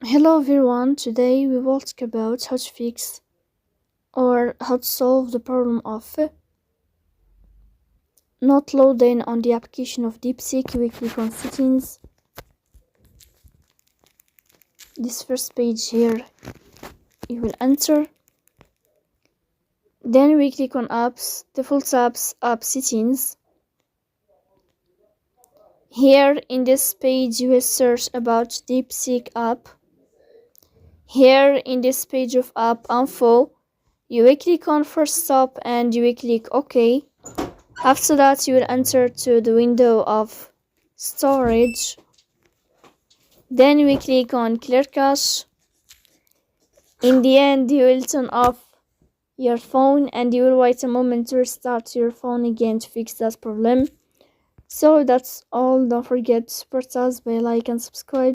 Hello everyone, today we will talk about how to fix or how to solve the problem of not loading on the application of DeepSeek. We click on settings. This first page here you will enter. Then we click on apps, default apps, app settings. Here in this page you will search about DeepSeek app. Here in this page of app info, you will click on first stop and you will click OK. After that, you will enter to the window of storage. Then we click on clear cache. In the end, you will turn off your phone and you will wait a moment to restart your phone again to fix that problem. So that's all. Don't forget to support us by like and subscribe.